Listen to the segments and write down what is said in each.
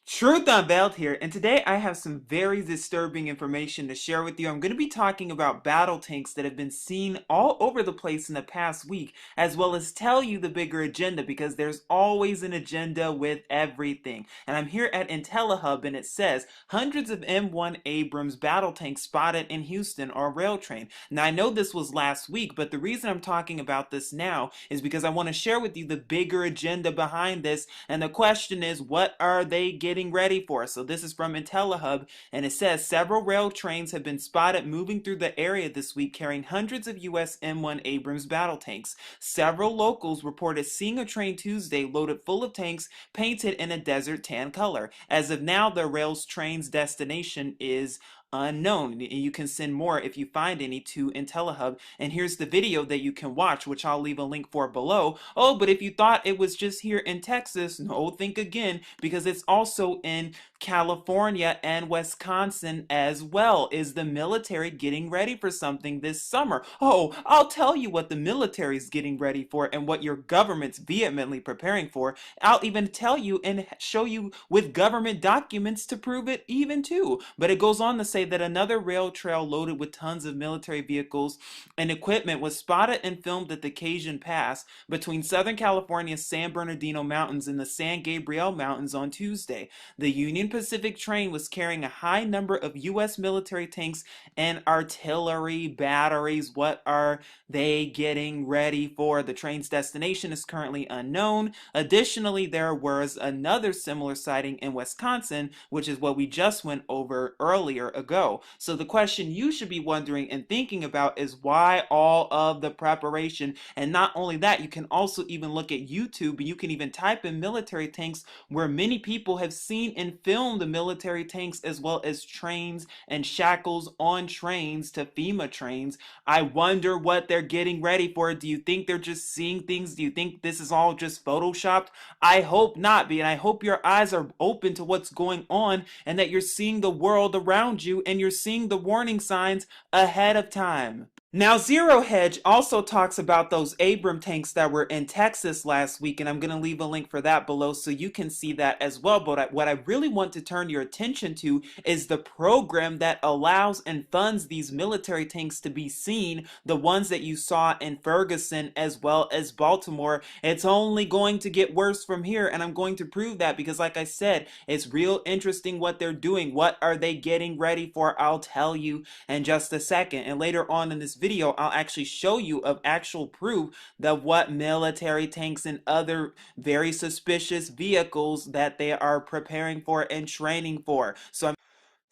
Truth Unveiled here, and today I have some very disturbing information to share with you. I'm going to be talking about battle tanks that have been seen all over the place in the past week, as well as tell you the bigger agenda because there's always an agenda with everything. And I'm here at IntelliHub, and it says hundreds of M1 Abrams battle tanks spotted in Houston or rail train. Now I know this was last week, but the reason I'm talking about this now is because I want to share with you the bigger agenda behind this, and the question is, what are they getting ready for? So this is from IntelliHub, and it says several rail trains have been spotted moving through the area this week carrying hundreds of U.S. M1 Abrams battle tanks. Several locals reported seeing a train Tuesday loaded full of tanks painted in a desert tan color. As of now, the rail's train's destination is unknown. You can send more if you find any to IntelliHub. And here's the video that you can watch, which I'll leave a link for below. Oh, but if you thought it was just here in Texas, no, think again, because it's also in California and Wisconsin as well. Is the military getting ready for something this summer? Oh, I'll tell you what the military is getting ready for and what your government's vehemently preparing for. I'll even tell you and show you with government documents to prove it even too. But it goes on to say that another rail trail loaded with tons of military vehicles and equipment was spotted and filmed at the Cajun Pass between Southern California's San Bernardino Mountains and the San Gabriel Mountains on Tuesday. The Union Pacific train was carrying a high number of U.S. military tanks and artillery batteries. What are they getting ready for? The train's destination is currently unknown. Additionally, there was another similar sighting in Wisconsin, which is what we just went over earlier ago. So the question you should be wondering and thinking about is why all of the preparation? And not only that, you can also even look at YouTube and you can even type in military tanks, where many people have seen and filmed the military tanks as well as trains and shackles on trains to FEMA trains. I wonder what they're getting ready for. Do you think they're just seeing things? Do you think this is all just photoshopped? I hope not, and I hope your eyes are open to what's going on and that you're seeing the world around you and you're seeing the warning signs ahead of time. Now, Zero Hedge also talks about those Abram tanks that were in Texas last week, and I'm going to leave a link for that below so you can see that as well. But what I really want to turn your attention to is the program that allows and funds these military tanks to be seen, the ones that you saw in Ferguson as well as Baltimore. It's only going to get worse from here, and I'm going to prove that because, like I said, it's real interesting what they're doing. What are they getting ready for? I'll tell you in just a second. And later on in this video, I'll actually show you of actual proof of what military tanks and other very suspicious vehicles that they are preparing for and training for.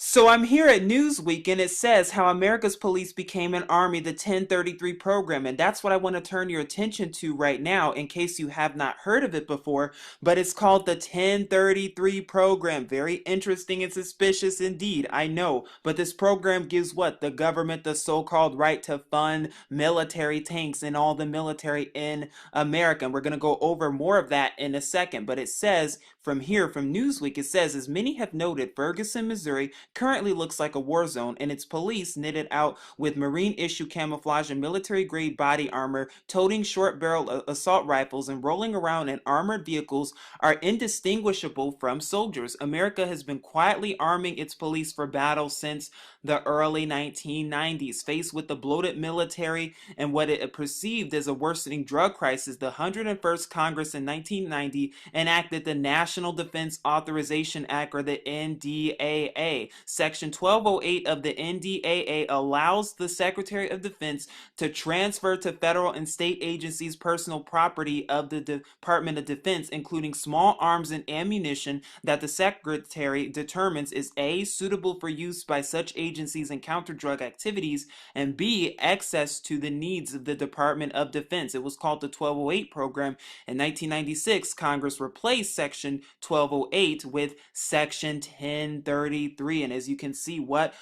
So I'm here at Newsweek, and it says how America's police became an army, the 1033 program, and that's what I want to turn your attention to right now in case you have not heard of it before. But it's called the 1033 program. Very interesting and suspicious indeed, I know. But this program gives what? The government the so-called right to fund military tanks and all the military in America. And we're going to go over more of that in a second. But it says from here, from Newsweek, it says, as many have noted, Ferguson, Missouri currently looks like a war zone, and its police, knitted out with Marine issue camouflage and military grade body armor, toting short barrel assault rifles, and rolling around in armored vehicles, are indistinguishable from soldiers. America has been quietly arming its police for battle since the early 1990s. Faced with the bloated military and what it perceived as a worsening drug crisis, the 101st Congress in 1990 enacted the National Defense Authorization Act, or the NDAA. Section 1208 of the NDAA allows the Secretary of Defense to transfer to federal and state agencies personal property of the Department of Defense, including small arms and ammunition that the Secretary determines is A, suitable for use by such agencies in counter-drug activities, and B, access to the needs of the Department of Defense. It was called the 1208 program. In 1996, Congress replaced Section 1208 with Section 1033. And as you can see, what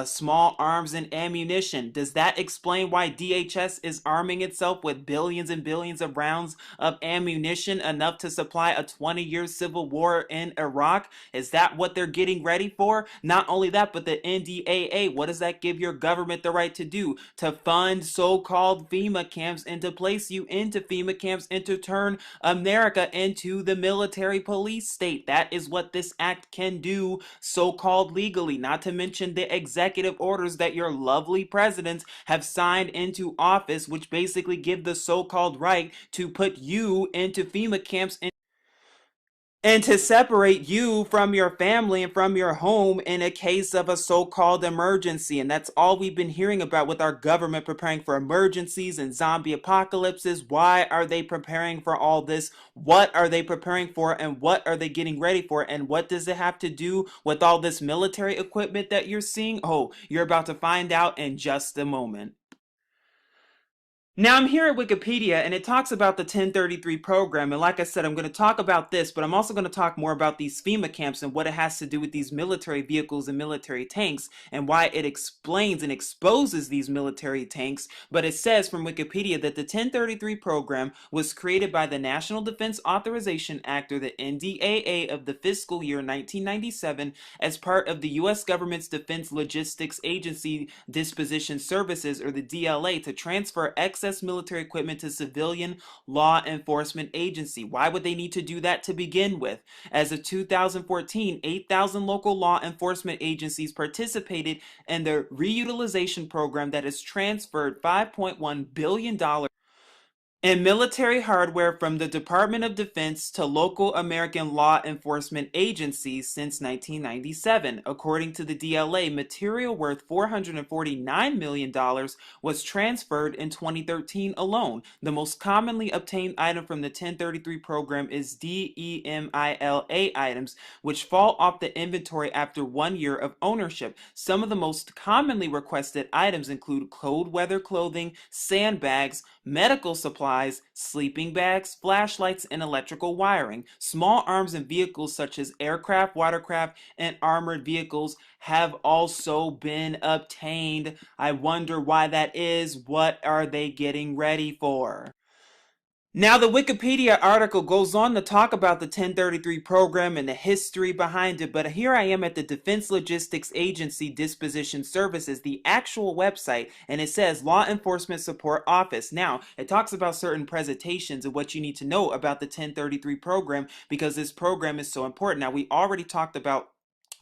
small arms and ammunition. Does that explain why DHS is arming itself with billions and billions of rounds of ammunition, enough to supply a 20-year civil war in Iraq? Is that what they're getting ready for? Not only that, but the NDAA, what does that give your government the right to do? To fund so-called FEMA camps and to place you into FEMA camps and to turn America into the military police state. That is what this act can do, so-called legally, not to mention the executive orders that your lovely presidents have signed into office, which basically give the so-called right to put you into FEMA camps and to separate you from your family and from your home in a case of a so-called emergency. And that's all we've been hearing about with our government preparing for emergencies and zombie apocalypses. Why are they preparing for all this? What are they preparing for, and what are they getting ready for? And what does it have to do with all this military equipment that you're seeing? Oh, you're about to find out in just a moment. Now, I'm here at Wikipedia and it talks about the 1033 program. And like I said, I'm going to talk about this, but I'm also going to talk more about these FEMA camps and what it has to do with these military vehicles and military tanks and why it explains and exposes these military tanks. But it says from Wikipedia that the 1033 program was created by the National Defense Authorization Act, or the NDAA, of the fiscal year 1997 as part of the U.S. government's Defense Logistics Agency Disposition Services, or the DLA, to transfer excess military equipment to civilian law enforcement agency. Why would they need to do that to begin with? As of 2014, 8,000 local law enforcement agencies participated in the reutilization program that has transferred $5.1 billion and military hardware from the Department of Defense to local American law enforcement agencies since 1997. According to the DLA, material worth $449 million was transferred in 2013 alone. The most commonly obtained item from the 1033 program is DEMILA items, which fall off the inventory after 1 year of ownership. Some of the most commonly requested items include cold weather clothing, sandbags, medical supplies, sleeping bags, flashlights, and electrical wiring. Small arms and vehicles such as aircraft, watercraft, and armored vehicles have also been obtained. I wonder why that is. What are they getting ready for? Now, the Wikipedia article goes on to talk about the 1033 program and the history behind it, but here I am at the Defense Logistics Agency Disposition Services, the actual website, and it says Law Enforcement Support Office. Now, it talks about certain presentations and what you need to know about the 1033 program because this program is so important. Now, we already talked about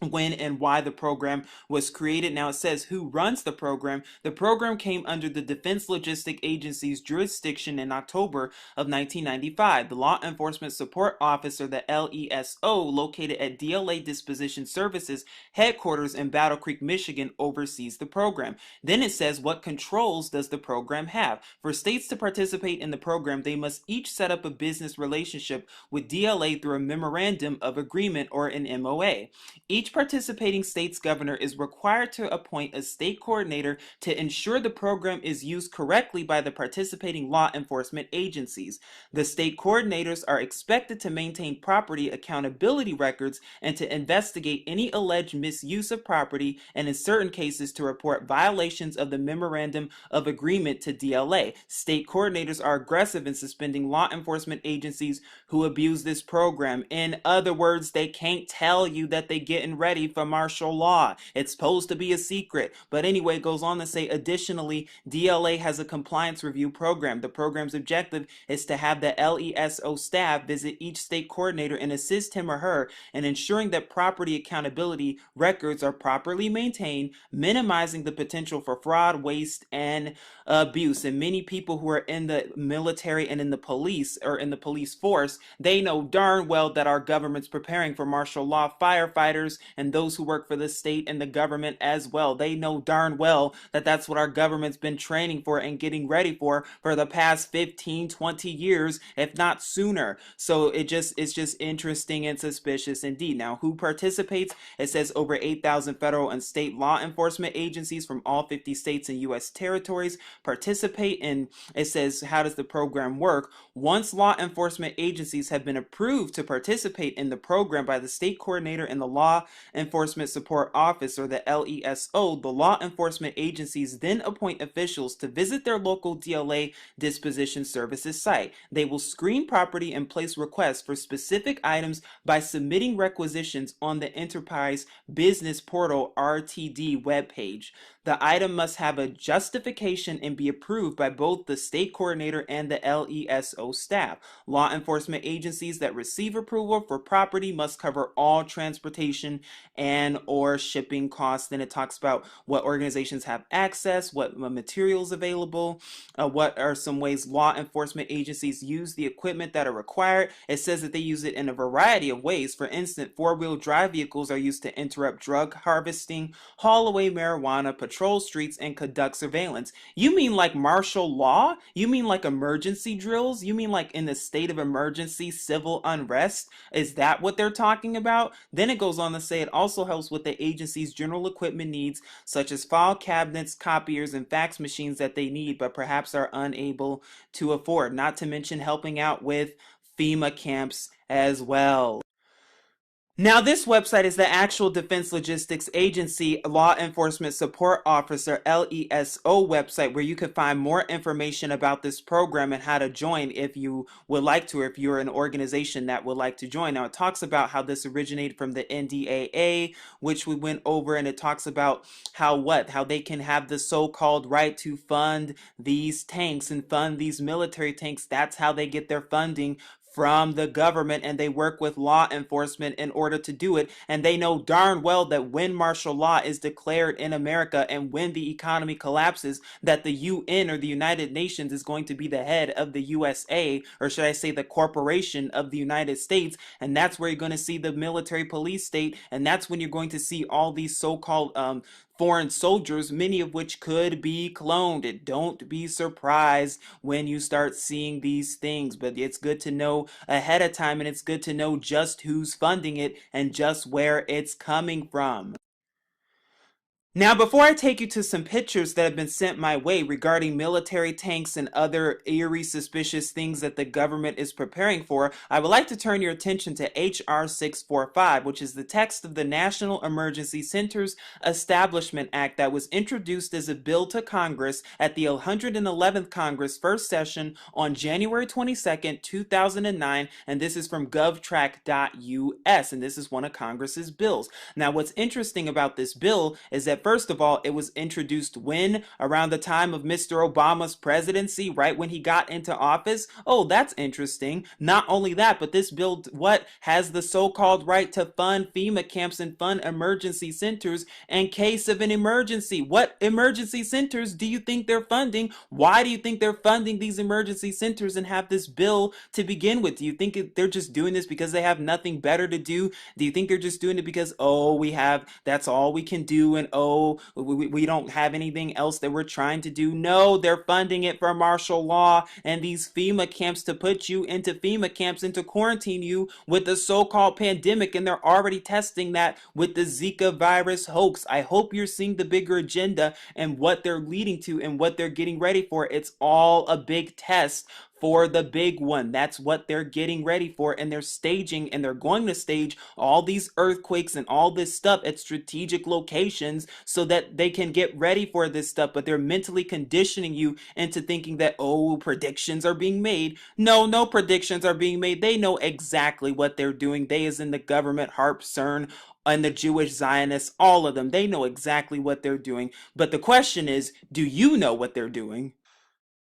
when and why the program was created. Now it says who runs the program. The program came under the Defense Logistic Agency's jurisdiction in October of 1995. The Law Enforcement Support Office, or the LESO, located at DLA Disposition Services headquarters in Battle Creek, Michigan, oversees the program. Then it says what controls does the program have. For states to participate in the program, they must each set up a business relationship with DLA through a memorandum of agreement, or an MOA. Each participating state's governor is required to appoint a state coordinator to ensure the program is used correctly by the participating law enforcement agencies. The state coordinators are expected to maintain property accountability records and to investigate any alleged misuse of property, and in certain cases to report violations of the memorandum of agreement to DLA. State coordinators are aggressive in suspending law enforcement agencies who abuse this program. In other words, they can't tell you that they get in ready for martial law. It's supposed to be a secret. But anyway, it goes on to say, additionally, DLA has a compliance review program. The program's objective is to have the LESO staff visit each state coordinator and assist him or her in ensuring that property accountability records are properly maintained, minimizing the potential for fraud, waste, and abuse. And many people who are in the military and in the police, or in the police force, they know darn well that our government's preparing for martial law. Firefighters and those who work for the state and the government as well, they know darn well that that's what our government's been training for and getting ready for the past 15, 20 years, if not sooner. So it's just interesting and suspicious indeed. Now, who participates? It says over 8,000 federal and state law enforcement agencies from all 50 states and U.S. territories participate. And it says, how does the program work? Once law enforcement agencies have been approved to participate in the program by the state coordinator and the law Enforcement Support Office, or the LESO, the law enforcement agencies then appoint officials to visit their local DLA disposition services site. They will screen property and place requests for specific items by submitting requisitions on the Enterprise Business Portal RTD webpage. The item must have a justification and be approved by both the state coordinator and the LESO staff. Law enforcement agencies that receive approval for property must cover all transportation and or shipping costs. Then it talks about what organizations have access, what materials available, what are some ways law enforcement agencies use the equipment that are required. It says that they use it in a variety of ways. For instance, four-wheel drive vehicles are used to interrupt drug harvesting, haul away marijuana, patrol streets, and conduct surveillance. You mean like martial law? You mean like emergency drills? You mean like in the state of emergency civil unrest? Is that what they're talking about? Then it goes on to say it also helps with the agency's general equipment needs, such as file cabinets, copiers, and fax machines that they need but perhaps are unable to afford, not to mention helping out with FEMA camps as well. Now, this website is the actual Defense Logistics Agency Law Enforcement Support Officer, LESO website, where you can find more information about this program and how to join if you would like to, or if you're an organization that would like to join. Now, it talks about how this originated from the NDAA, which we went over, and it talks about how they can have the so-called right to fund these tanks and fund these military tanks. That's how they get their funding from the government, and they work with law enforcement in order to do it. And they know darn well that when martial law is declared in America and when the economy collapses, that the UN, or the United Nations, is going to be the head of the USA, or should I say the corporation of the United States. And that's where you're going to see the military police state, and that's when you're going to see all these so-called foreign soldiers, many of which could be cloned. Don't be surprised when you start seeing these things, but it's good to know ahead of time, and it's good to know just who's funding it and just where it's coming from. Now, before I take you to some pictures that have been sent my way regarding military tanks and other eerie, suspicious things that the government is preparing for, I would like to turn your attention to H.R. 645, which is the text of the National Emergency Centers Establishment Act that was introduced as a bill to Congress at the 111th Congress First Session on January 22nd, 2009, and this is from govtrack.us, and this is one of Congress's bills. Now, what's interesting about this bill is that first of all, it was introduced when? Around the time of Mr. Obama's presidency, right when he got into office. Oh, that's interesting. Not only that, but this bill, has the so-called right to fund FEMA camps and fund emergency centers in case of an emergency. What emergency centers do you think they're funding? Why do you think they're funding these emergency centers and have this bill to begin with? Do you think they're just doing this because they have nothing better to do? Do you think they're just doing it because, that's all we can do, and we don't have anything else that we're trying to do? No, they're funding it for martial law and these FEMA camps to put you into FEMA camps and to quarantine you with the so-called pandemic, and they're already testing that with the Zika virus hoax. I hope you're seeing the bigger agenda and what they're leading to and what they're getting ready for. It's all a big test for the big one. That's what they're getting ready for, and they're staging, and they're going to stage all these earthquakes and all this stuff at strategic locations so that they can get ready for this stuff. But they're mentally conditioning you into thinking that, predictions are being made. No predictions are being made. They know exactly what they're doing. They, as in the government, HARP, CERN, and the Jewish Zionists, all of them, they know exactly what they're doing. But the question is, do you know what they're doing?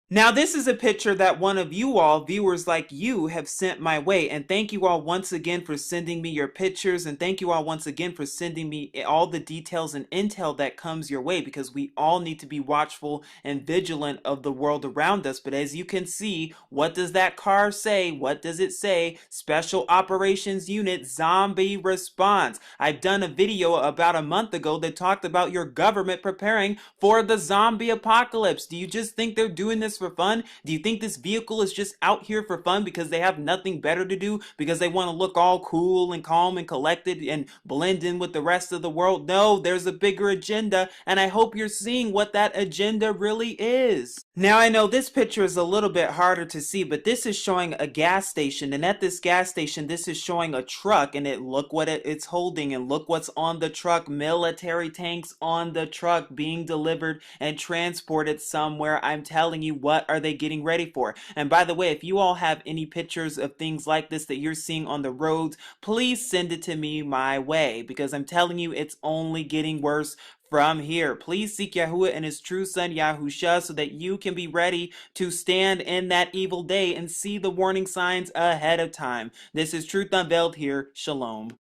Now, this is a picture that one of you all, viewers like you, have sent my way. And thank you all once again for sending me your pictures. And thank you all once again for sending me all the details and intel that comes your way, because we all need to be watchful and vigilant of the world around us. But as you can see, what does that car say? What does it say? Special Operations Unit Zombie Response. I've done a video about a month ago that talked about your government preparing for the zombie apocalypse. Do you just think they're doing this just for fun? Do you think this vehicle is just out here for fun because they have nothing better to do, because they want to look all cool and calm and collected and blend in with the rest of the world? No, there's a bigger agenda, and I hope you're seeing what that agenda really is. Now, I know this picture is a little bit harder to see, but this is showing a gas station, and at this gas station, this is showing a truck, and look what it's holding, and look what's on the truck. Military tanks on the truck being delivered and transported somewhere. I'm telling you, what are they getting ready for? And by the way, if you all have any pictures of things like this that you're seeing on the roads, please send it to me my way, because I'm telling you, it's only getting worse from here. Please seek Yahuwah and his true son Yahusha so that you can be ready to stand in that evil day and see the warning signs ahead of time. This is Truth Unveiled here. Shalom.